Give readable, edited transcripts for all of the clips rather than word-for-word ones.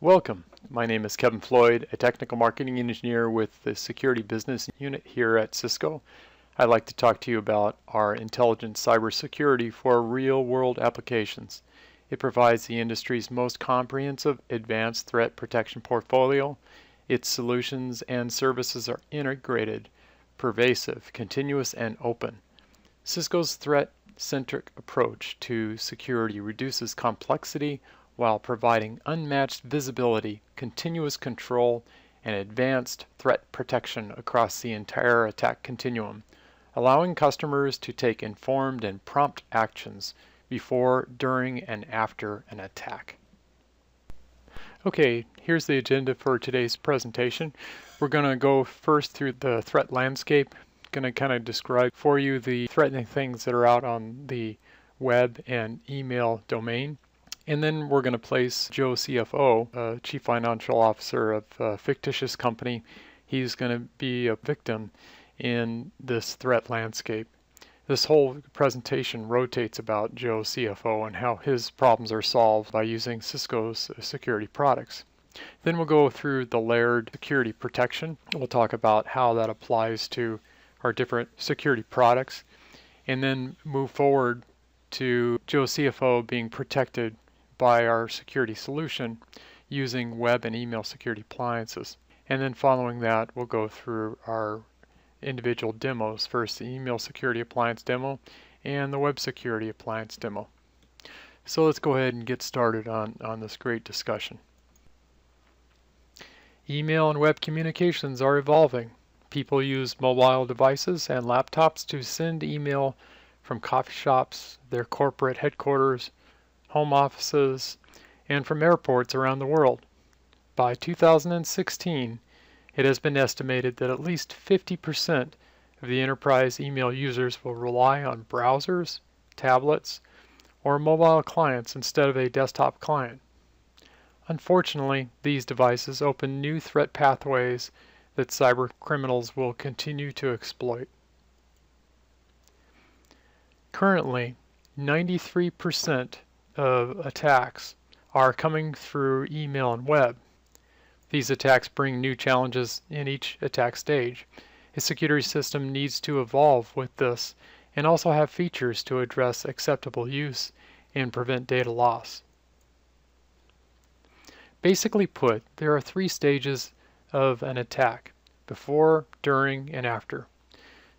Welcome. My name is Kevin Floyd, a technical marketing engineer with the security business unit here at Cisco. I'd like to talk to you about our intelligent cybersecurity for real-world applications. It provides the industry's most comprehensive advanced threat protection portfolio. Its solutions and services are integrated, pervasive, continuous, and open. Cisco's threat-centric approach to security reduces complexity while providing unmatched visibility, continuous control, and advanced threat protection across the entire attack continuum, allowing customers to take informed and prompt actions before, during, and after an attack. Okay, here's the agenda for today's presentation. We're going to go first through the threat landscape. Going to kind of describe for you the threatening things that are out on the web and email domain. And then we're going to place Joe CFO, Chief Financial Officer of a fictitious company. He's going to be a victim in this threat landscape. This whole presentation rotates about Joe CFO and how his problems are solved by using Cisco's security products. Then we'll go through the layered security protection. We'll talk about how that applies to our different security products, and then move forward to Joe CFO being protected by our security solution using web and email security appliances. And then following that, we'll go through our individual demos. First, the email security appliance demo and the web security appliance demo. So let's go ahead and get started on this great discussion. Email and web communications are evolving. People use mobile devices and laptops to send email from coffee shops, their corporate headquarters, home offices, and from airports around the world. By 2016, it has been estimated that at least 50% of the enterprise email users will rely on browsers, tablets, or mobile clients instead of a desktop client. Unfortunately, these devices open new threat pathways that cyber criminals will continue to exploit. Currently, 93% of attacks are coming through email and web. These attacks bring new challenges in each attack stage. A security system needs to evolve with this and also have features to address acceptable use and prevent data loss. Basically put, there are three stages of an attack: before, during, and after.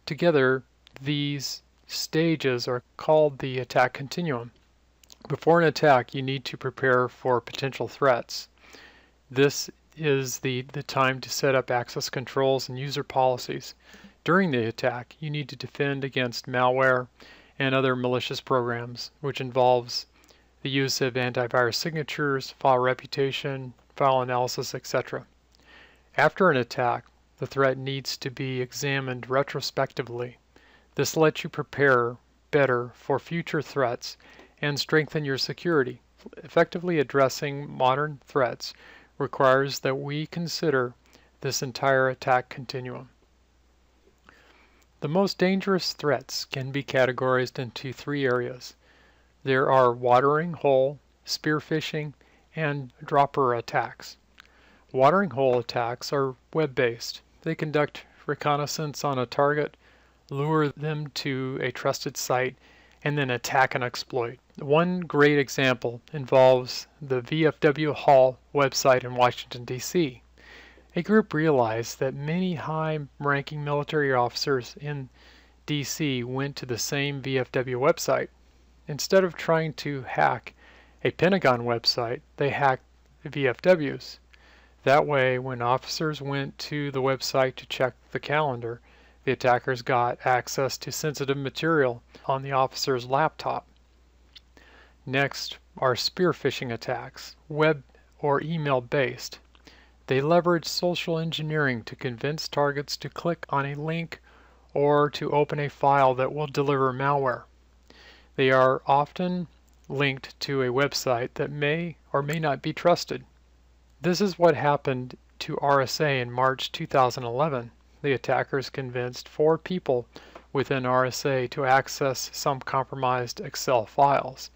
Together, these stages are called the attack continuum. Before an attack, you need to prepare for potential threats. This is the time to set up access controls and user policies. During the attack, you need to defend against malware and other malicious programs, which involves the use of antivirus signatures, file reputation, file analysis, etc. After an attack, the threat needs to be examined retrospectively. This lets you prepare better for future threats and strengthen your security. Effectively addressing modern threats requires that we consider this entire attack continuum. The most dangerous threats can be categorized into three areas. There are watering hole, spear phishing, and dropper attacks. Watering hole attacks are web-based. They conduct reconnaissance on a target, lure them to a trusted site, and then attack and exploit. One great example involves the VFW Hall website in Washington, D.C. A group realized that many high-ranking military officers in D.C. went to the same VFW website. Instead of trying to hack a Pentagon website, they hacked VFWs. That way, when officers went to the website to check the calendar, the attackers got access to sensitive material on the officer's laptop. Next are spear phishing attacks, web or email based. They leverage social engineering to convince targets to click on a link or to open a file that will deliver malware. They are often linked to a website that may or may not be trusted. This is what happened to RSA in March 2011. The attackers convinced 4 people within RSA to access some compromised Excel files.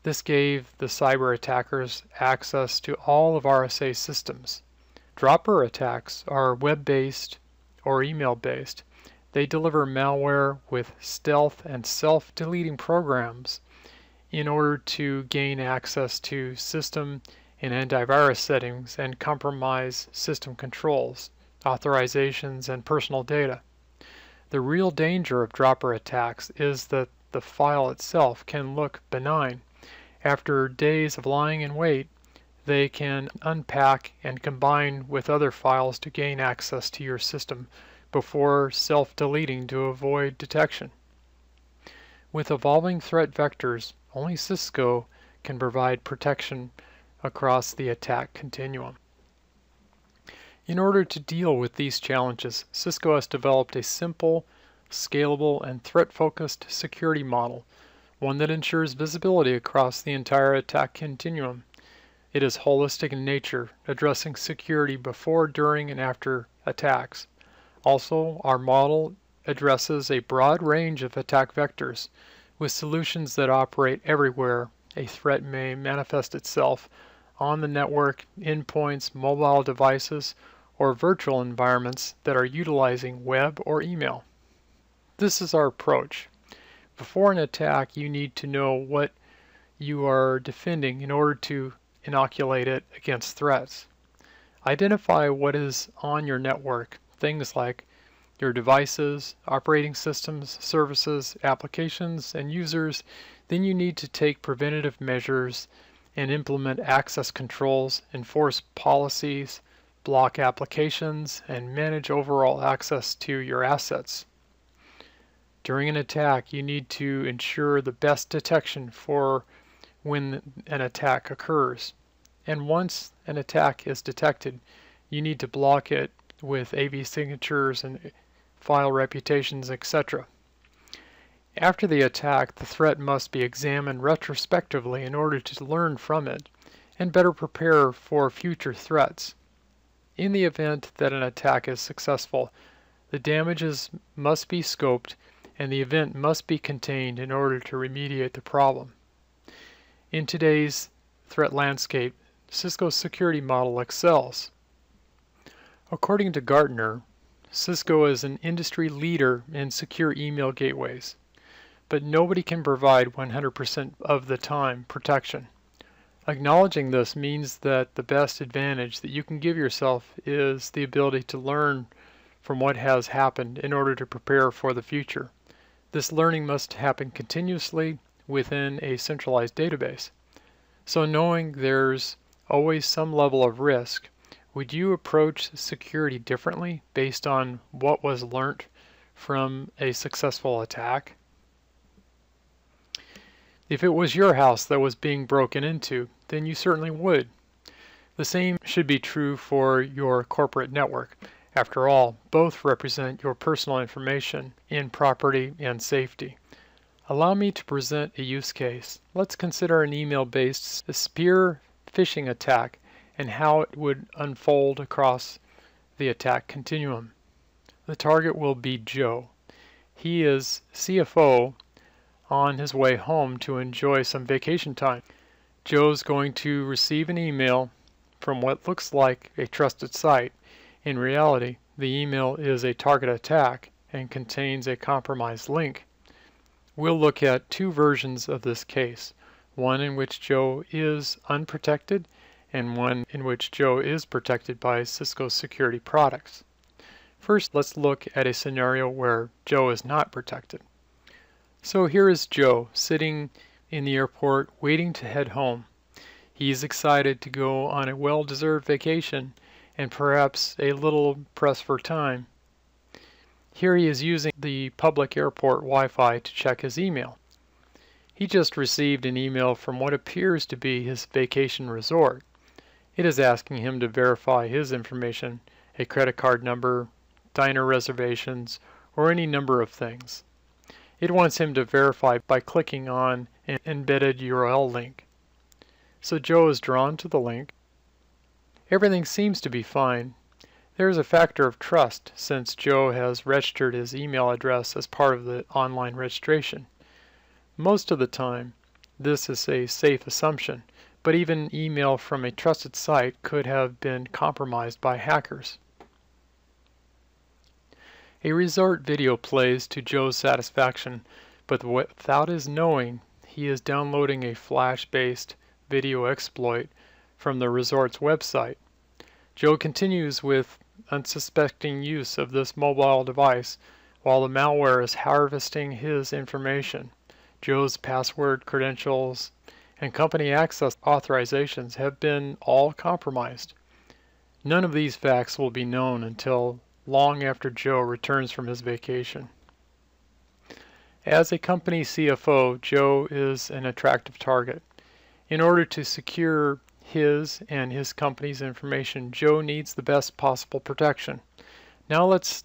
This gave the cyber attackers access to all of RSA systems. Dropper attacks are web-based or email-based. They deliver malware with stealth and self-deleting programs in order to gain access to system and antivirus settings and compromise system controls, authorizations, and personal data. The real danger of dropper attacks is that the file itself can look benign. After days of lying in wait, they can unpack and combine with other files to gain access to your system before self-deleting to avoid detection. With evolving threat vectors, only Cisco can provide protection across the attack continuum. In order to deal with these challenges, Cisco has developed a simple, scalable, and threat-focused security model, one that ensures visibility across the entire attack continuum. It is holistic in nature, addressing security before, during, and after attacks. Also, our model addresses a broad range of attack vectors, with solutions that operate everywhere a threat may manifest itself on the network, endpoints, mobile devices, or virtual environments that are utilizing web or email. This is our approach. Before an attack, you need to know what you are defending in order to inoculate it against threats. Identify what is on your network, things like your devices, operating systems, services, applications, and users. Then you need to take preventative measures and implement access controls, enforce policies, block applications, and manage overall access to your assets. During an attack, you need to ensure the best detection for when an attack occurs. And once an attack is detected, you need to block it with AV signatures and file reputations, etc. After the attack, the threat must be examined retrospectively in order to learn from it and better prepare for future threats. In the event that an attack is successful, the damages must be scoped and the event must be contained in order to remediate the problem. In today's threat landscape, Cisco's security model excels. According to Gartner, Cisco is an industry leader in secure email gateways, but nobody can provide 100% of the time protection. Acknowledging this means that the best advantage that you can give yourself is the ability to learn from what has happened in order to prepare for the future. This learning must happen continuously within a centralized database. So knowing there's always some level of risk, would you approach security differently based on what was learnt from a successful attack? If it was your house that was being broken into, then you certainly would. The same should be true for your corporate network. After all, both represent your personal information in property and safety. Allow me to present a use case. Let's consider an email-based spear phishing attack and how it would unfold across the attack continuum. The target will be Joe. He is CFO on his way home to enjoy some vacation time. Joe's going to receive an email from what looks like a trusted site. In reality, the email is a target attack and contains a compromised link. We'll look at two versions of this case, one in which Joe is unprotected and one in which Joe is protected by Cisco's security products. First, let's look at a scenario where Joe is not protected. So here is Joe sitting in the airport waiting to head home. He's excited to go on a well-deserved vacation and perhaps a little pressed for time. Here he is using the public airport Wi-Fi to check his email. He just received an email from what appears to be his vacation resort. It is asking him to verify his information, a credit card number, diner reservations, or any number of things. It wants him to verify by clicking on an embedded URL link. So Joe is drawn to the link. Everything seems to be fine. There is a factor of trust since Joe has registered his email address as part of the online registration. Most of the time, This is a safe assumption, but even email from a trusted site could have been compromised by hackers. A resort video plays to Joe's satisfaction, but without his knowing, he is downloading a Flash-based video exploit from the resort's website. Joe continues with unsuspecting use of this mobile device while the malware is harvesting his information. Joe's password, credentials, and company access authorizations have been all compromised. None of these facts will be known until long after Joe returns from his vacation. As a company CFO, Joe is an attractive target. In order to secure his and his company's information, Joe needs the best possible protection. Now let's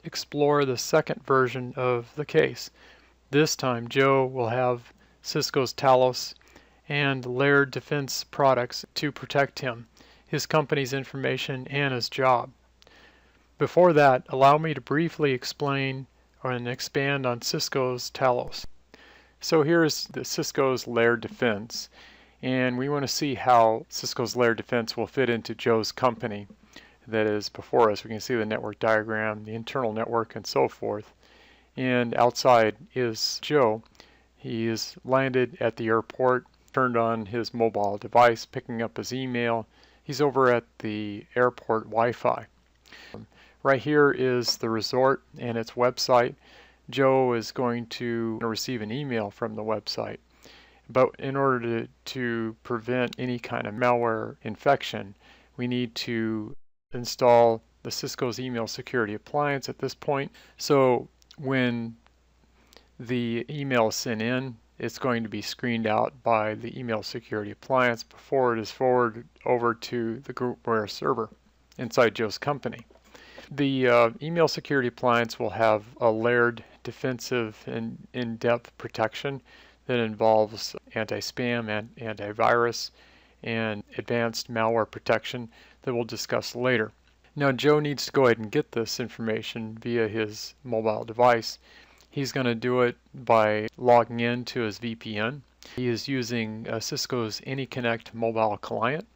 explore the second version of the case. This time, Joe will have Cisco's Talos and layered defense products to protect him, his company's information, and his job. Before that, allow me to briefly explain and expand on Cisco's Talos. So here's the Cisco's layered defense, and we want to see how Cisco's layered defense will fit into Joe's company that is before us. We can see the network diagram, the internal network, and so forth. And outside is Joe. He is landed at the airport, turned on his mobile device, picking up his email. He's over at the airport Wi-Fi. Right here is the resort and its website. Joe is going to receive an email from the website. But in order to prevent any kind of malware infection, we need to install the Cisco's email security appliance at this point. So when the email is sent in, it's going to be screened out by the email security appliance before it is forwarded over to the groupware server inside Joe's company. The email security appliance will have a layered defensive and in-depth protection that involves anti-spam and antivirus and advanced malware protection that we'll discuss later. Now Joe needs to go ahead and get this information via his mobile device. He's going to do it by logging in to his VPN. He is using Cisco's AnyConnect mobile client.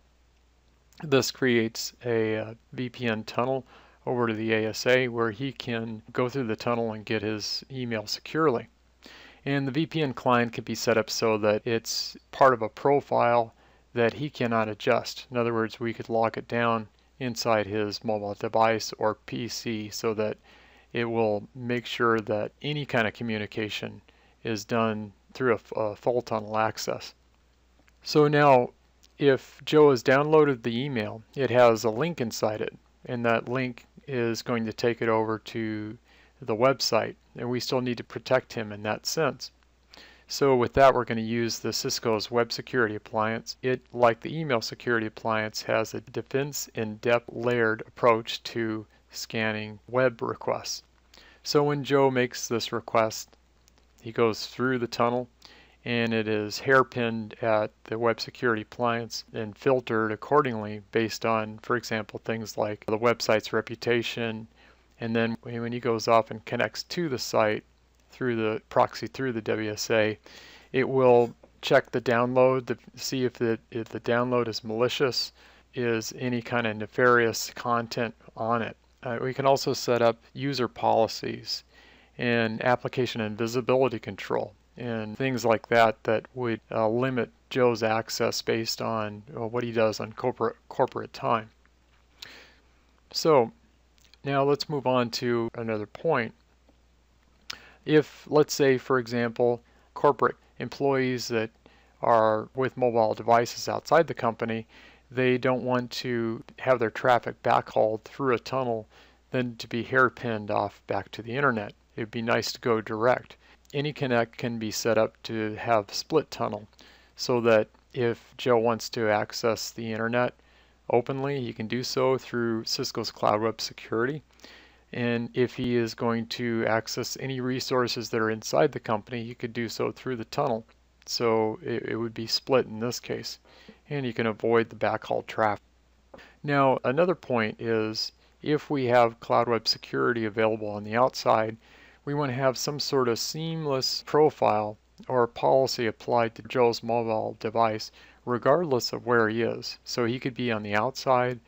This creates a VPN tunnel over to the ASA where he can go through the tunnel and get his email securely. And the VPN client can be set up so that it's part of a profile that he cannot adjust. In other words, we could lock it down inside his mobile device or PC so that it will make sure that any kind of communication is done through a full tunnel access. So now, if Joe has downloaded the email, it has a link inside it, and that link is going to take it over to the website, and we still need to protect him in that sense. So with that, we're going to use the Cisco's web security appliance. It, like the email security appliance, has a defense in-depth layered approach to scanning web requests. So when Joe makes this request, he goes through the tunnel, and it is hairpinned at the web security appliance and filtered accordingly based on, for example, things like the website's reputation. And then when he goes off and connects to the site through the proxy through the WSA, it will check the download to see if the download is malicious, is any kind of nefarious content on it. We can also set up user policies and application and visibility control and things like that that would limit Joe's access based on what he does on corporate time. So now let's move on to another point. If, let's say, for example, corporate employees that are with mobile devices outside the company, they don't want to have their traffic backhauled through a tunnel then to be hairpinned off back to the internet. It'd be nice to go direct. AnyConnect can be set up to have split tunnel so that if Joe wants to access the internet openly, he can do so through Cisco's Cloud Web Security. And if he is going to access any resources that are inside the company, he could do so through the tunnel. So it would be split in this case, and you can avoid the backhaul traffic. Now, another point is if we have Cloud Web Security available on the outside, we want to have some sort of seamless profile or a policy applied to Joe's mobile device regardless of where he is. So he could be on the outside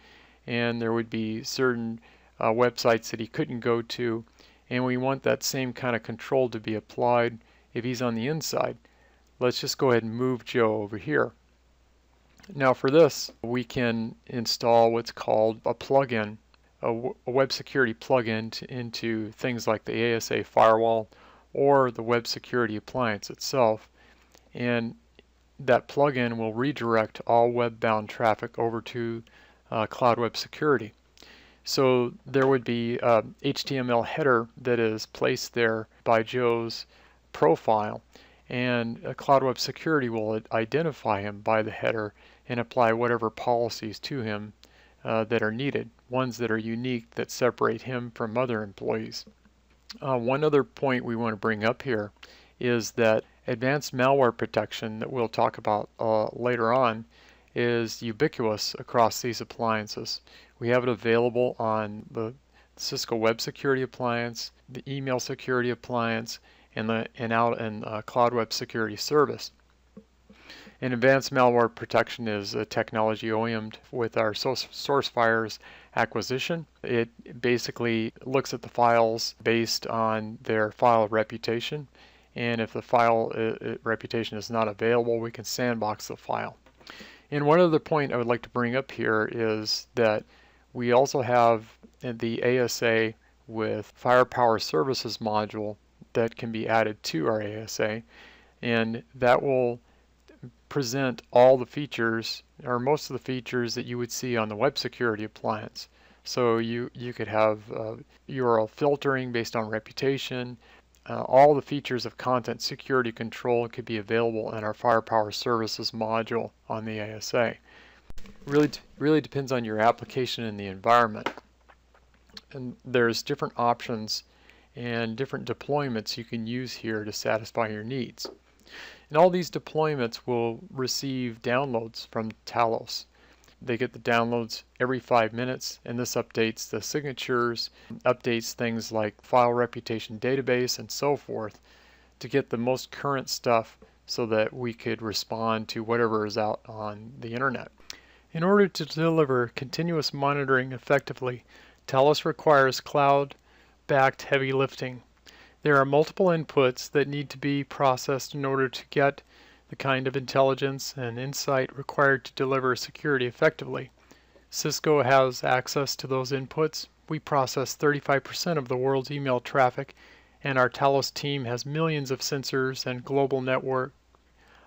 and there would be certain websites that he couldn't go to, and we want that same kind of control to be applied if he's on the inside. Let's just go ahead and move Joe over here. Now for this, we can install what's called a plugin, a web security plugin into things like the ASA firewall or the web security appliance itself, and that plugin will redirect all web-bound traffic over to Cloud Web Security. So there would be a HTML header that is placed there by Joe's profile, and Cloud Web Security will identify him by the header and apply whatever policies to him that are needed, ones that are unique that separate him from other employees. One other point we want to bring up here is that advanced malware protection that we'll talk about later on is ubiquitous across these appliances. We have it available on the Cisco Web Security Appliance, the Email Security Appliance, and the Cloud Web Security Service. And advanced malware protection is a technology OEM'd with our SourceFire's acquisition. It basically looks at the files based on their file reputation, and if the file reputation is not available, we can sandbox the file. And one other point I would like to bring up here is that we also have the ASA with Firepower Services module that can be added to our ASA, and that will present all the features, or most of the features, that you would see on the web security appliance. So you could have URL filtering based on reputation. All the features of content security control could be available in our Firepower Services module on the ASA. Really depends on your application and the environment. And there's different options and different deployments you can use here to satisfy your needs. And all these deployments will receive downloads from Talos. They get the downloads every 5 minutes, and this updates the signatures, updates things like file reputation database and so forth to get the most current stuff so that we could respond to whatever is out on the internet. In order to deliver continuous monitoring effectively, Talos requires cloud-backed heavy lifting. There are multiple inputs that need to be processed in order to get the kind of intelligence and insight required to deliver security effectively. Cisco has access to those inputs. We process 35% of the world's email traffic, and our Talos team has millions of sensors and global network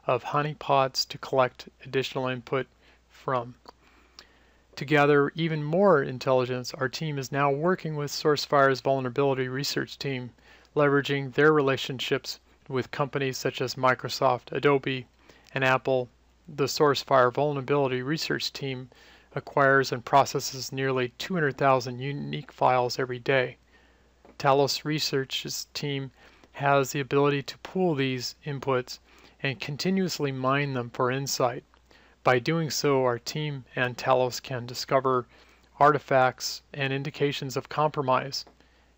of honeypots to collect additional input from. To gather even more intelligence, our team is now working with SourceFire's vulnerability research team, leveraging their relationships with companies such as Microsoft, Adobe, and Apple. The SourceFire vulnerability research team acquires and processes nearly 200,000 unique files every day. Talos Research's team has the ability to pool these inputs and continuously mine them for insight. By doing so, our team and Talos can discover artifacts and indications of compromise.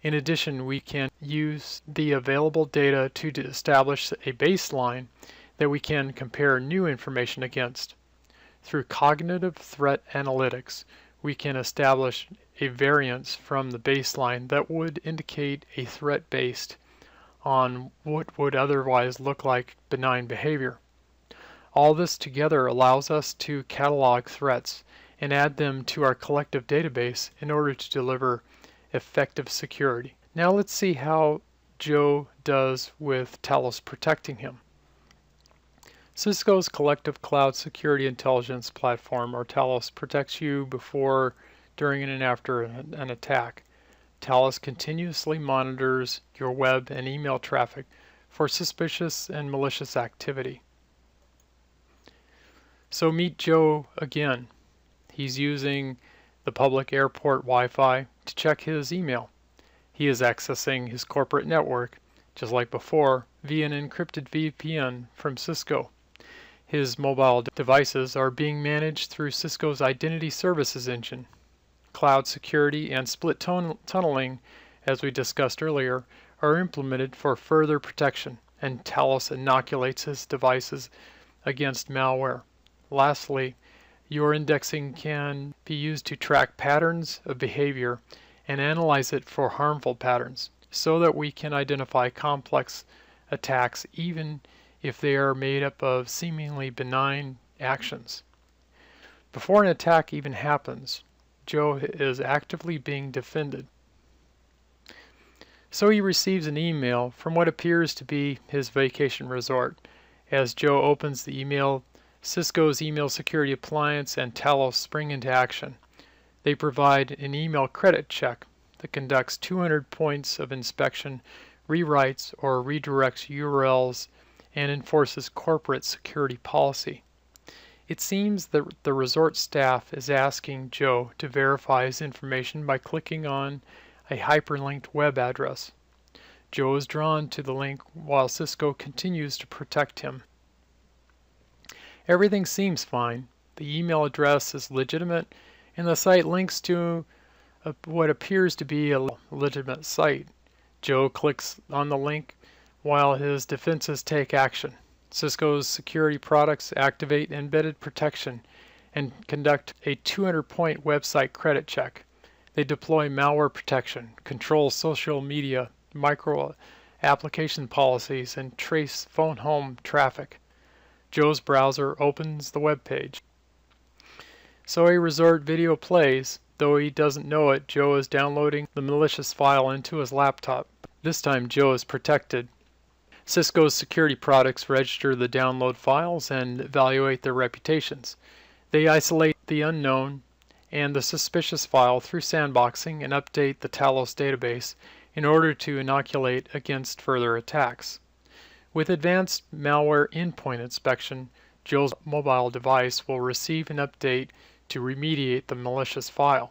In addition, we can use the available data to establish a baseline that we can compare new information against. Through cognitive threat analytics, we can establish a variance from the baseline that would indicate a threat based on what would otherwise look like benign behavior. All this together allows us to catalog threats and add them to our collective database in order to deliver effective security. Now let's see how Joe does with Talos protecting him. Cisco's Collective Cloud Security Intelligence Platform, or Talos, protects you before, during, and after an attack. Talos continuously monitors your web and email traffic for suspicious and malicious activity. So meet Joe again. He's using the public airport Wi-Fi to check his email. He is accessing his corporate network, just like before, via an encrypted VPN from Cisco. His mobile devices are being managed through Cisco's Identity Services engine. Cloud security and split tunneling, as we discussed earlier, are implemented for further protection, and Talos inoculates his devices against malware. Lastly, your indexing can be used to track patterns of behavior and analyze it for harmful patterns so that we can identify complex attacks even if they are made up of seemingly benign actions. Before an attack even happens, Joe is actively being defended. So he receives an email from what appears to be his vacation resort. As Joe opens the email, Cisco's email security appliance and Talos spring into action. They provide an email credit check that conducts 200 points of inspection, rewrites or redirects URLs, and enforces corporate security policy. It seems that the resort staff is asking Joe to verify his information by clicking on a hyperlinked web address. Joe is drawn to the link while Cisco continues to protect him. Everything seems fine. The email address is legitimate, and the site links to what appears to be a legitimate site. Joe clicks on the link while his defenses take action. Cisco's security products activate embedded protection and conduct a 200-point website credit check. They deploy malware protection, control social media, micro application policies, and trace phone home traffic. Joe's browser opens the web page. So a resort video plays. Though he doesn't know it, Joe is downloading the malicious file into his laptop. This time Joe is protected. Cisco's security products register the download files and evaluate their reputations. They isolate the unknown and the suspicious file through sandboxing and update the Talos database in order to inoculate against further attacks. With advanced malware endpoint inspection, Joe's mobile device will receive an update to remediate the malicious file.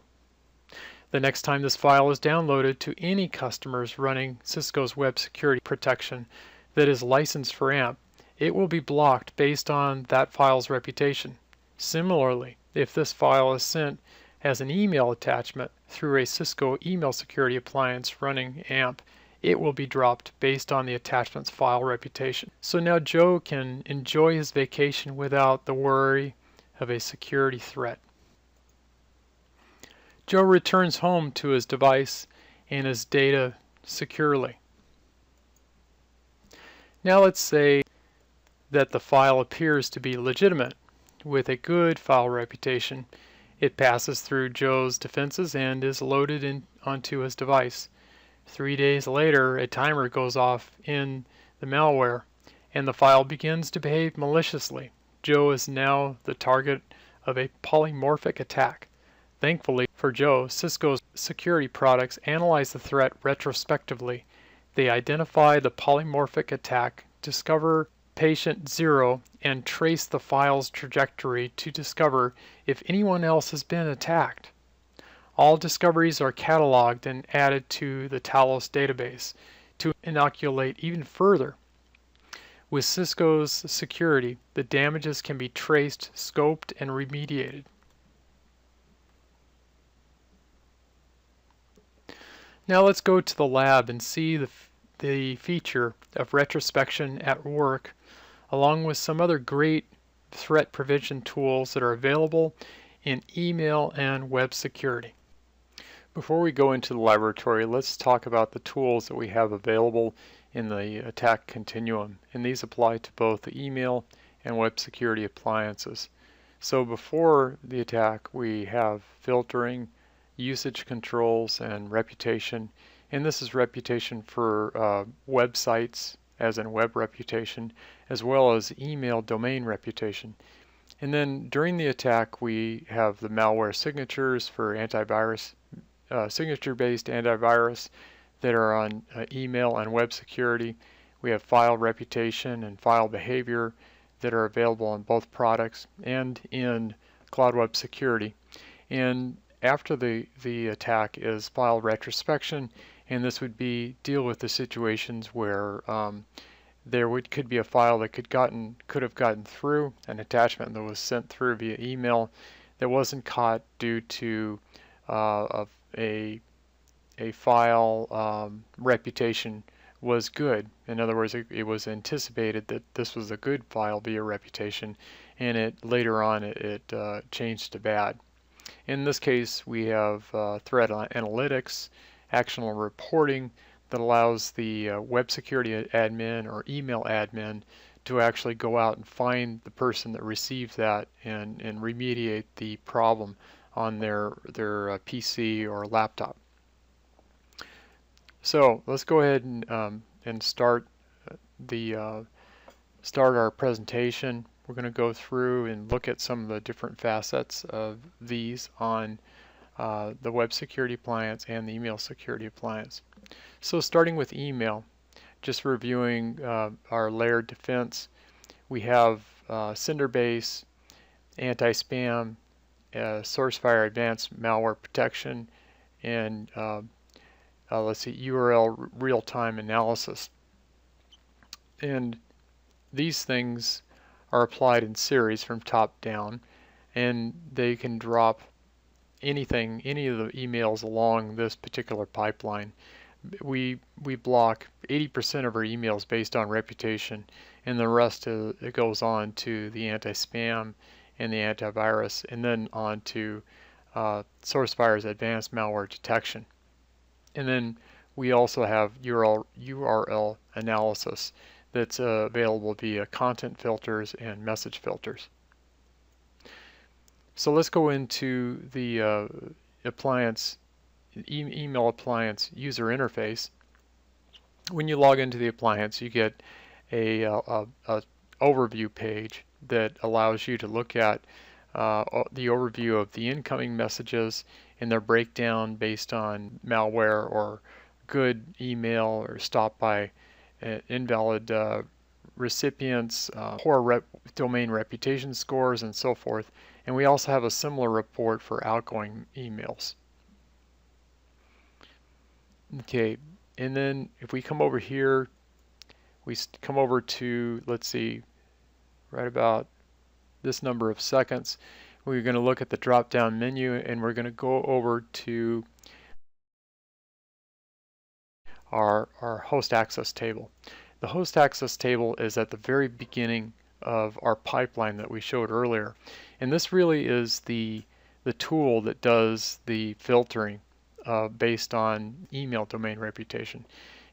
The next time this file is downloaded to any customers running Cisco's web security protection that is licensed for AMP, it will be blocked based on that file's reputation. Similarly, if this file is sent as an email attachment through a Cisco email security appliance running AMP, it will be dropped based on the attachment's file reputation. So now Joe can enjoy his vacation without the worry of a security threat. Joe returns home to his device and his data securely. Now let's say that the file appears to be legitimate with a good file reputation. It passes through Joe's defenses and is loaded onto his device. 3 days later, a timer goes off in the malware, and the file begins to behave maliciously. Joe is now the target of a polymorphic attack. Thankfully for Joe, Cisco's security products analyze the threat retrospectively. They identify the polymorphic attack, discover patient 0, and trace the file's trajectory to discover if anyone else has been attacked. All discoveries are cataloged and added to the Talos database to inoculate even further. With Cisco's security, the damages can be traced, scoped, and remediated. Now let's go to the lab and see the feature of retrospection at work, along with some other great threat prevention tools that are available in email and web security. Before we go into the laboratory, let's talk about the tools that we have available in the attack continuum, and these apply to both the email and web security appliances. So before the attack, we have filtering, usage controls, and reputation, and this is reputation for websites, as in web reputation, as well as email domain reputation. And then during the attack, we have the malware signatures for antivirus, signature-based antivirus that are on email and web security. We have file reputation and file behavior that are available on both products and in Cloud Web Security. And after the attack is file retrospection, and this would be deal with the situations where could be a file that could have gotten through an attachment that was sent through via email that wasn't caught due to a file reputation was good. In other words, it was anticipated that this was a good file via reputation, and later on it changed to bad. In this case, we have threat analytics, actionable reporting that allows the web security admin or email admin to actually go out and find the person that received that and remediate the problem on their PC or laptop. So let's go ahead and start our presentation. We're going to go through and look at some of the different facets of these on the web security appliance and the email security appliance. So starting with email, just reviewing our layered defense, we have sender base, anti-spam, SourceFire advanced malware protection, and let's see, URL real-time analysis. And these things are applied in series from top down, and they can drop anything, any of the emails along this particular pipeline. We block 80% of our emails based on reputation, and the rest it goes on to the anti-spam and the antivirus, and then on to SourceFire's advanced malware detection. And then we also have URL analysis that's available via content filters and message filters. So let's go into the appliance, email appliance user interface. When you log into the appliance, you get a overview page that allows you to look at the overview of the incoming messages and their breakdown based on malware or good email or stop by invalid recipients, poor domain reputation scores, and so forth. And we also have a similar report for outgoing emails. Okay, and then if we come over here, we come over to, let's see, right about this number of seconds, we're going to look at the drop-down menu, and we're going to go over to our host access table. The host access table is at the very beginning of our pipeline that we showed earlier, and this really is the tool that does the filtering based on email domain reputation.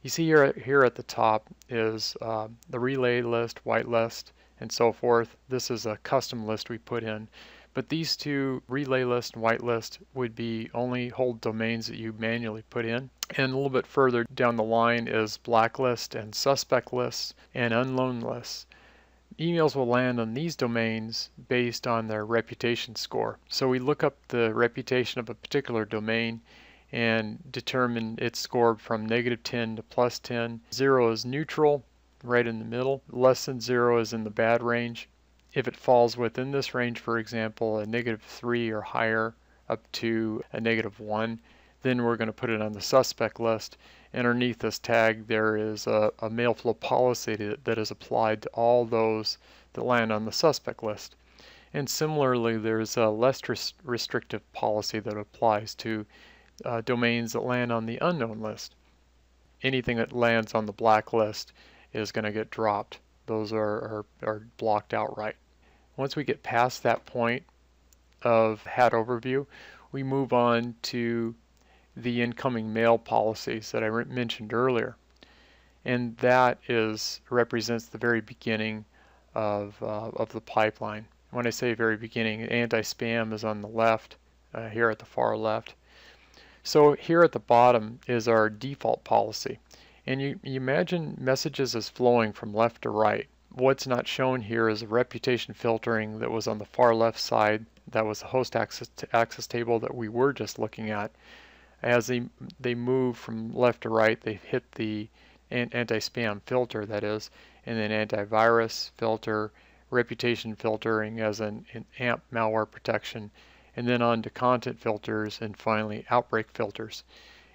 You see here at the top is the relay list, whitelist, and so forth. This is a custom list we put in, but these two, relay list and whitelist, would be only hold domains that you manually put in. And a little bit further down the line is blacklist and suspect lists and unknown lists. Emails will land on these domains based on their reputation score. So we look up the reputation of a particular domain and determine its score from -10 to +10. 0 is neutral, right in the middle. Less than 0 is in the bad range. If it falls within this range, for example, a -3 or higher up to a -1, then we're going to put it on the suspect list. Underneath this tag there is a mailflow policy that is applied to all those that land on the suspect list. And similarly, there's a less restrictive policy that applies to domains that land on the unknown list. Anything that lands on the blacklist is going to get dropped. Those are blocked outright. Once we get past that point of HAT overview, we move on to the incoming mail policies that I mentioned earlier, and that represents the very beginning of the pipeline. When I say very beginning, anti-spam is on the left, here at the far left. So here at the bottom is our default policy, and you imagine messages as flowing from left to right. What's not shown here is a reputation filtering that was on the far left side. That was the host access table that we were just looking at. As they move from left to right, they hit the anti-spam filter, that is, and then antivirus filter, reputation filtering as an AMP malware protection, and then on to content filters, and finally outbreak filters.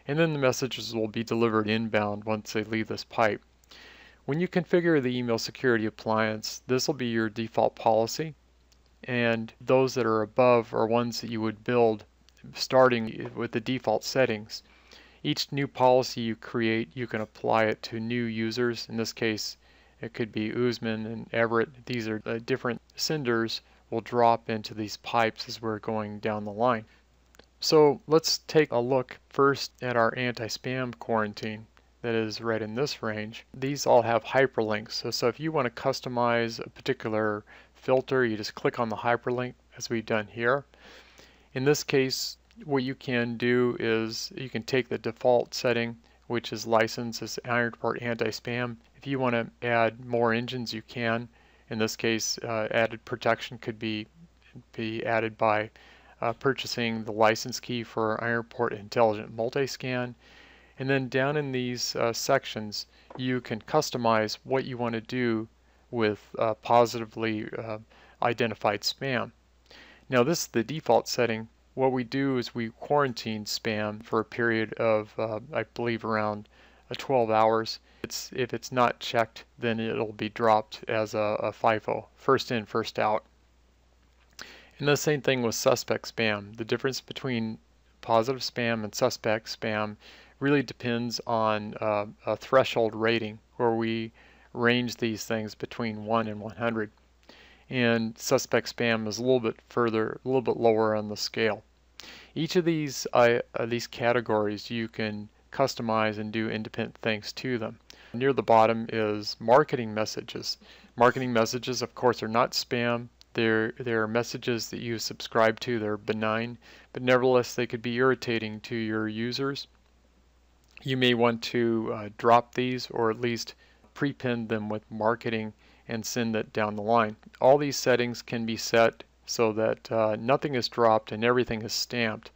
And then the messages will be delivered inbound once they leave this pipe. When you configure the email security appliance, this will be your default policy, and those that are above are ones that you would build starting with the default settings. Each new policy you create, you can apply it to new users. In this case, it could be Usman and Everett. These are different senders will drop into these pipes as we're going down the line. So let's take a look first at our anti-spam quarantine that is right in this range. These all have hyperlinks. So if you want to customize a particular filter, you just click on the hyperlink as we've done here. In this case, what you can do is you can take the default setting, which is licensed as Iron Report Anti-Spam. If you want to add more engines, you can. In this case, added protection could be added by purchasing the license key for Iron Report Intelligent Multiscan. And then down in these sections, you can customize what you want to do with positively identified spam. Now this is the default setting. What we do is we quarantine spam for a period of, I believe, around 12 hours. If it's not checked, then it'll be dropped as a FIFO, first in, first out. And the same thing with suspect spam. The difference between positive spam and suspect spam really depends on a threshold rating, where we range these things between 1 and 100. And suspect spam is a little bit further, a little bit lower on the scale. Each of these categories you can customize and do independent things to them. Near the bottom is marketing messages. Marketing messages, of course, are not spam. They're messages that you subscribe to. They're benign, but nevertheless they could be irritating to your users. You may want to drop these, or at least prepend them with marketing and send it down the line. All these settings can be set so that nothing is dropped and everything is stamped,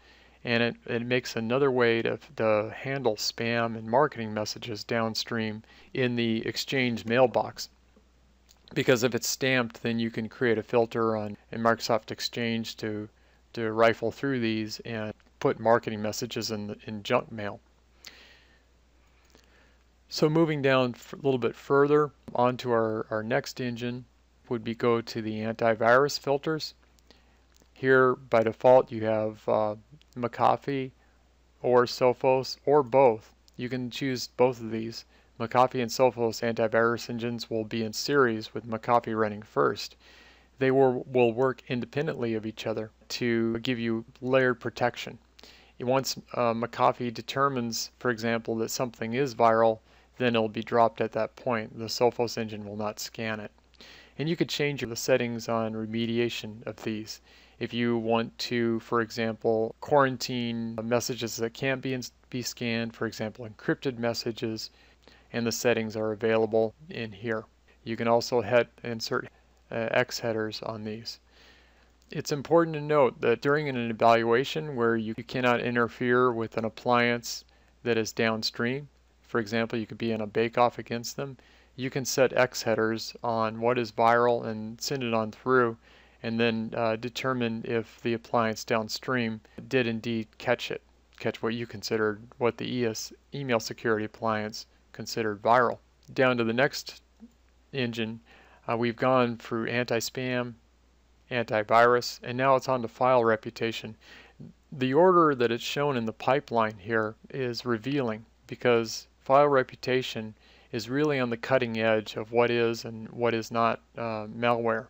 and it makes another way to handle spam and marketing messages downstream in the Exchange mailbox. Because if it's stamped, then you can create a filter in Microsoft Exchange to rifle through these and put marketing messages in junk mail. So moving down a little bit further onto our next engine would be go to the antivirus filters. Here by default you have McAfee or Sophos or both. You can choose both of these. McAfee and Sophos antivirus engines will be in series with McAfee running first. They will work independently of each other to give you layered protection. Once McAfee determines, for example, that something is viral, then it'll be dropped at that point. The Sophos engine will not scan it. And you could change the settings on remediation of these. If you want to, for example, quarantine messages that can't be scanned, for example, encrypted messages, and the settings are available in here. You can also insert X headers on these. It's important to note that during an evaluation where you cannot interfere with an appliance that is downstream, for example, you could be in a bake-off against them, you can set X headers on what is viral and send it on through, and then determine if the appliance downstream did indeed catch what you considered, what the email security appliance considered viral. Down to the next engine, we've gone through anti-spam, antivirus, and now it's on to file reputation. The order that it's shown in the pipeline here is revealing, because file reputation is really on the cutting edge of what is and what is not malware.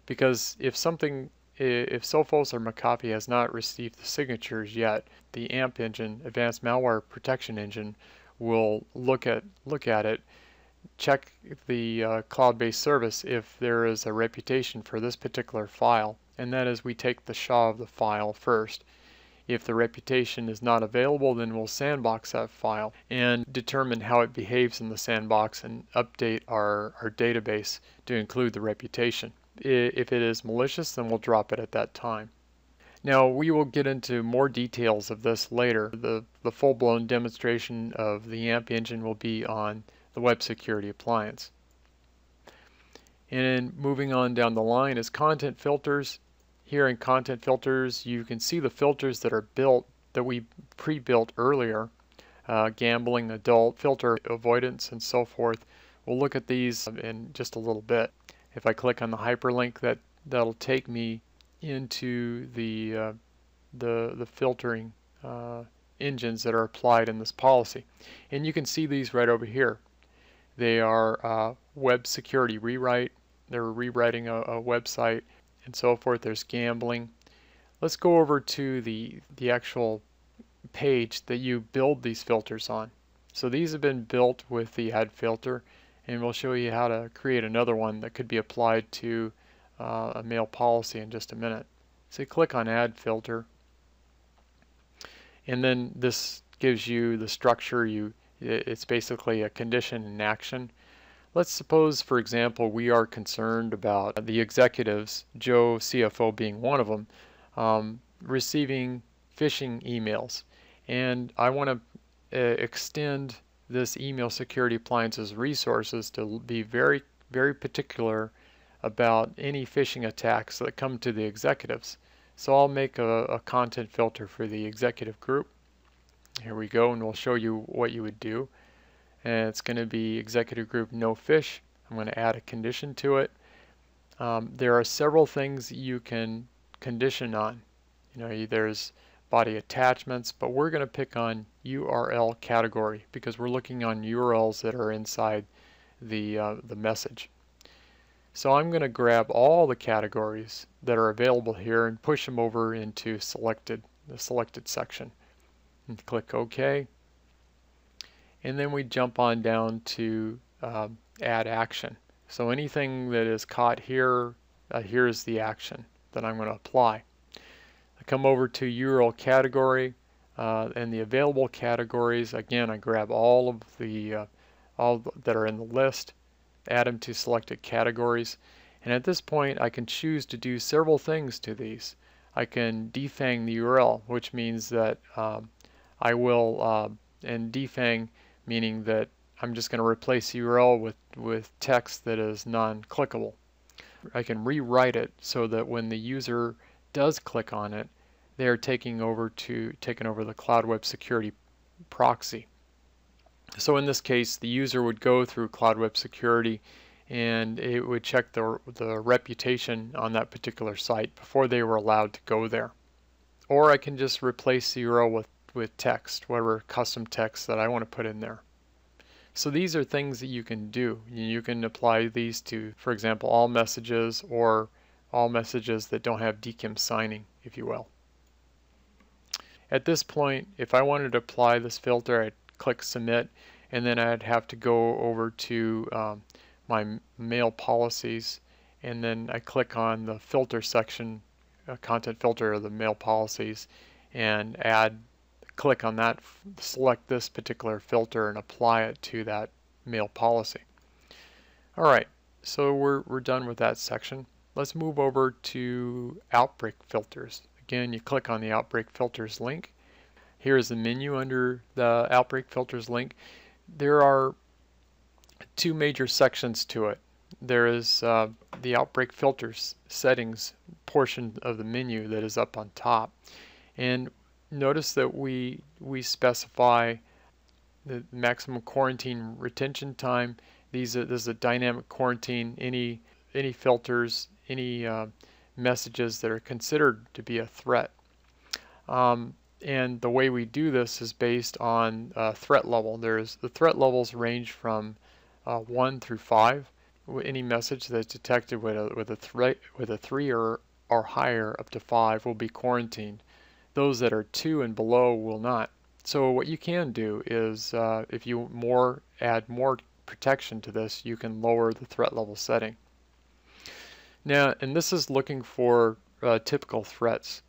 Because if Sophos or McAfee has not received the signatures yet, the AMP engine, Advanced Malware Protection Engine, will look at it, check the cloud-based service if there is a reputation for this particular file, and that is we take the SHA of the file first. If the reputation is not available, then we'll sandbox that file and determine how it behaves in the sandbox and update our database to include the reputation. If it is malicious, then we'll drop it at that time. Now we will get into more details of this later. The full-blown demonstration of the AMP engine will be on the web security appliance. And then moving on down the line is content filters. Here in content filters you can see the filters that are built, that we pre-built earlier. Gambling, adult, filter avoidance, and so forth. We'll look at these in just a little bit. If I click on the hyperlink, that'll take me into the filtering engines that are applied in this policy. And you can see these right over here. They are web security rewrite. They're rewriting a website and so forth. There's gambling. Let's go over to the actual page that you build these filters on. So these have been built with the add filter, and we'll show you how to create another one that could be applied to a mail policy in just a minute. So you click on add filter, and then this gives you the structure. It's basically a condition in action. Let's suppose, for example, we are concerned about the executives, Joe CFO being one of them, receiving phishing emails, and I want to extend this email security appliance's resources to be very, very particular about any phishing attacks that come to the executives. So I'll make a content filter for the executive group. Here we go, and we'll show you what you would do. And it's going to be executive group no phish. I'm going to add a condition to it. There are several things you can condition on. There's body attachments, but we're going to pick on URL category because we're looking on URLs that are inside the message. So I'm going to grab all the categories that are available here and push them over into the selected section. And click OK. And then we jump on down to add action. So anything that is caught here, here's the action that I'm going to apply. I come over to URL category and the available categories. Again, I grab all of the all that are in the list, add them to selected categories, and at this point I can choose to do several things to these. I can defang the URL, which means that I will, and defang meaning that I'm just going to replace the URL with text that is non-clickable. I can rewrite it so that when the user does click on it, they are taking over the Cloud Web Security proxy. So in this case, the user would go through Cloud Web Security and it would check the reputation on that particular site before they were allowed to go there. Or I can just replace the URL with text, whatever custom text that I want to put in there. So these are things that you can do. You can apply these to, for example, all messages or all messages that don't have DKIM signing, if you will. At this point, if I wanted to apply this filter, I'd click submit, and then I'd have to go over to my mail policies, and then I click on the filter section, content filter of the mail policies, and click on that, select this particular filter and apply it to that mail policy. Alright, so we're done with that section. Let's move over to outbreak filters. Again, you click on the outbreak filters link. Here's the menu under the outbreak filters link. There are two major sections to it. There is the outbreak filters settings portion of the menu that is up on top, and notice that we specify the maximum quarantine retention time. This is a dynamic quarantine. Any filters, any messages that are considered to be a threat. And the way we do this is based on threat level. The threat levels range from 1 through 5. Any message that's detected with a 3 or higher up to 5 will be quarantined. Those that are 2 and below will not. So what you can do is if you add more protection to this, you can lower the threat level setting. Now, and this is looking for typical threats.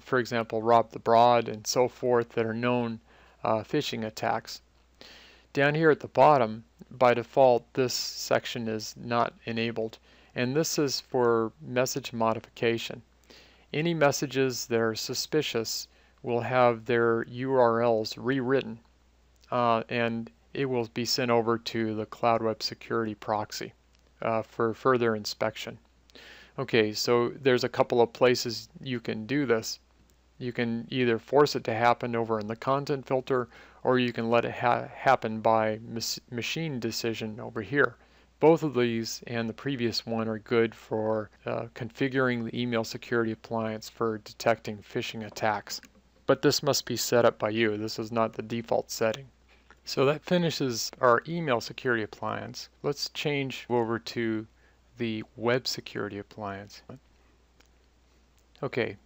For example, rob the broad and so forth that are known phishing attacks. Down here at the bottom, by default, this section is not enabled, and this is for message modification. Any messages that are suspicious will have their URLs rewritten, and it will be sent over to the Cloud Web Security proxy for further inspection. Okay, so there's a couple of places you can do this. You can either force it to happen over in the content filter, or you can let it happen by machine decision over here. Both of these and the previous one are good for configuring the email security appliance for detecting phishing attacks. but this must be set up by you. This is not the default setting. So that finishes our email security appliance. Let's change over to the web security appliance. Okay,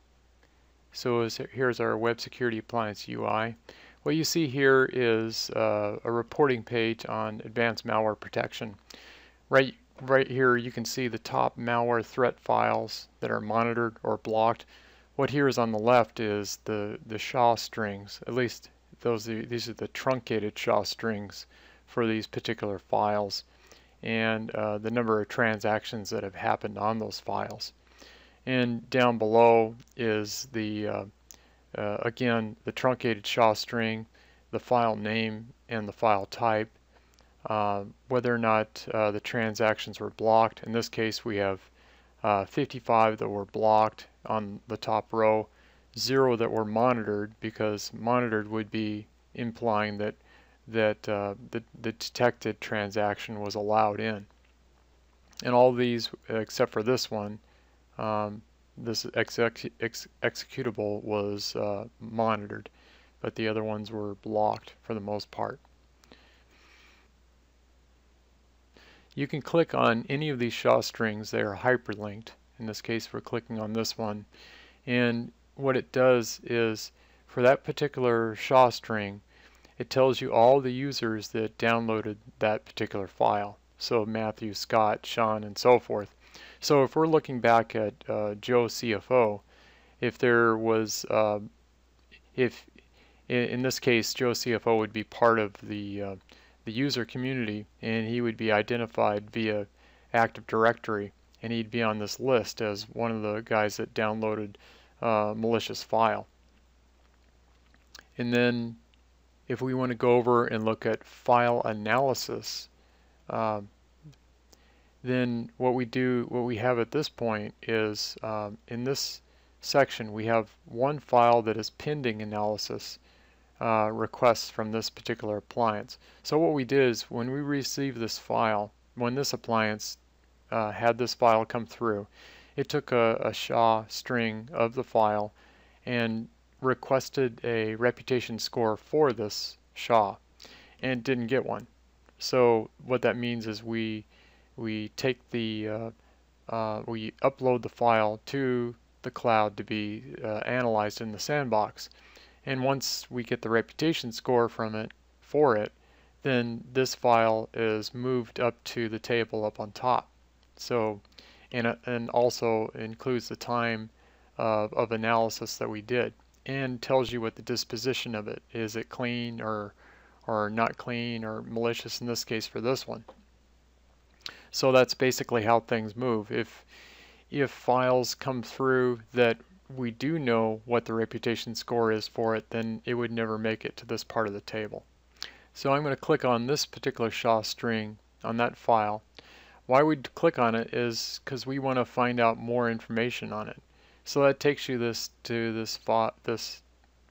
so here's our web security appliance UI. What you see here is a reporting page on advanced malware protection. Right here you can see the top malware threat files that are monitored or blocked. What here is on the left is the SHA strings. At least these are the truncated SHA strings for these particular files, and the number of transactions that have happened on those files. And down below is the again the truncated SHA string, the file name and the file type, whether or not the transactions were blocked. In this case we have 55 that were blocked on the top row, 0 that were monitored, because monitored would be implying that the detected transaction was allowed in. And all these except for this one, this executable was monitored, but the other ones were blocked for the most part. You can click on any of these SHA strings. They are hyperlinked. In this case we're clicking on this one, and what it does is for that particular SHA string it tells you all the users that downloaded that particular file. So Matthew, Scott, Sean, and so forth. So if we're looking back at Joe CFO, if there was, if in this case Joe CFO would be part of the user community, and he would be identified via Active Directory, and he'd be on this list as one of the guys that downloaded malicious file. And then if we want to go over and look at file analysis, then what we have at this point is in this section we have one file that is pending analysis requests from this particular appliance. So what we did is when we received this file, when this appliance had this file come through, it took a SHA string of the file and requested a reputation score for this SHA and didn't get one. So what that means is we take the we upload the file to the cloud to be analyzed in the sandbox, and once we get the reputation score from it for it, then this file is moved up to the table up on top. So and also includes the time of analysis that we did, and tells you what the disposition of it is. It clean or not clean or malicious in this case for this one. So that's basically how things move. If files come through that we do know what the reputation score is for it, then it would never make it to this part of the table. So I'm going to click on this particular SHA string on that file. Why we'd click on it is because we want to find out more information on it. So that takes you to this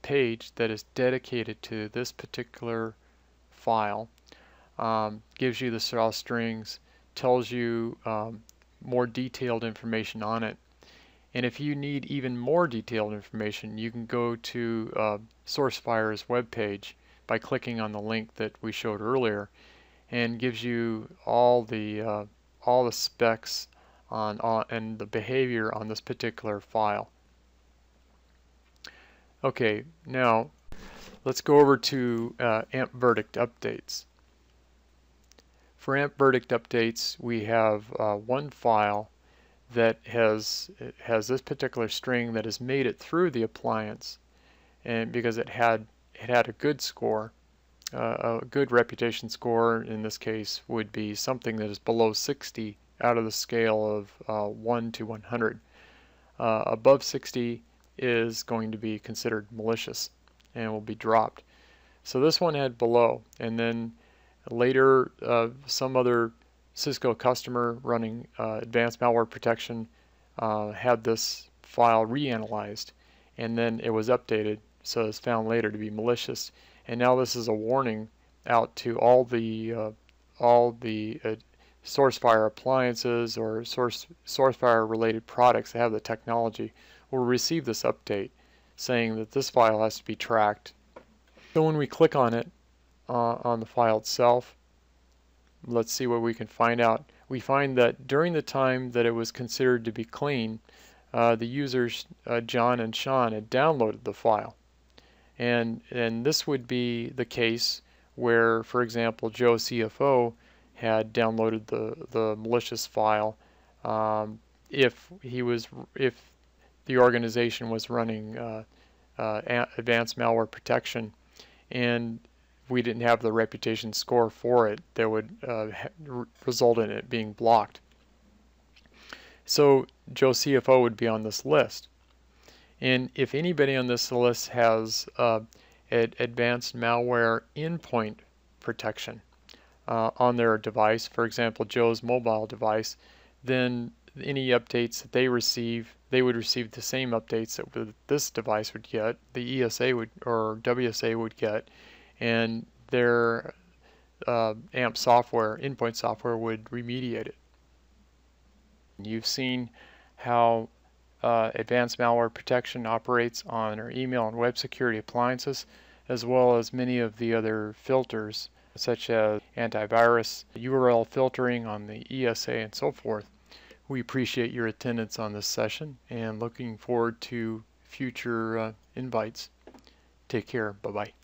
page that is dedicated to this particular file. Gives you the SHA strings, tells you more detailed information on it. And if you need even more detailed information, you can go to SourceFire's webpage by clicking on the link that we showed earlier, and gives you all the specs on and the behavior on this particular file. Okay, now let's go over to AMP verdict updates. For AMP verdict updates, we have one file that has this particular string that has made it through the appliance, and because it had a good score, a good reputation score in this case would be something that is below 60 out of the scale of 1 to 100. Above 60 is going to be considered malicious and will be dropped. So this one had below, and then later some other Cisco customer running advanced malware protection had this file reanalyzed, and then it was updated, so it's found later to be malicious. And now this is a warning out to all the SourceFire appliances or SourceFire related products that have the technology will receive this update. saying that this file has to be tracked. So when we click on it, on the file itself, let's see what we can find out. We find that during the time that it was considered to be clean, the users John and Sean had downloaded the file. And this would be the case where, for example, Joe CFO had downloaded the malicious file if the organization was running advanced malware protection and we didn't have the reputation score for it that would result in it being blocked. So Joe CFO would be on this list. And if anybody on this list has advanced malware endpoint protection on their device, for example, Joe's mobile device, then any updates that they receive, they would receive the same updates that this device would get, the ESA would or WSA would get, and their AMP software, endpoint software, would remediate it. You've seen how advanced malware protection operates on our email and web security appliances, as well as many of the other filters such as antivirus, URL filtering on the ESA, and so forth. We appreciate your attendance on this session and looking forward to future invites. Take care. Bye-bye.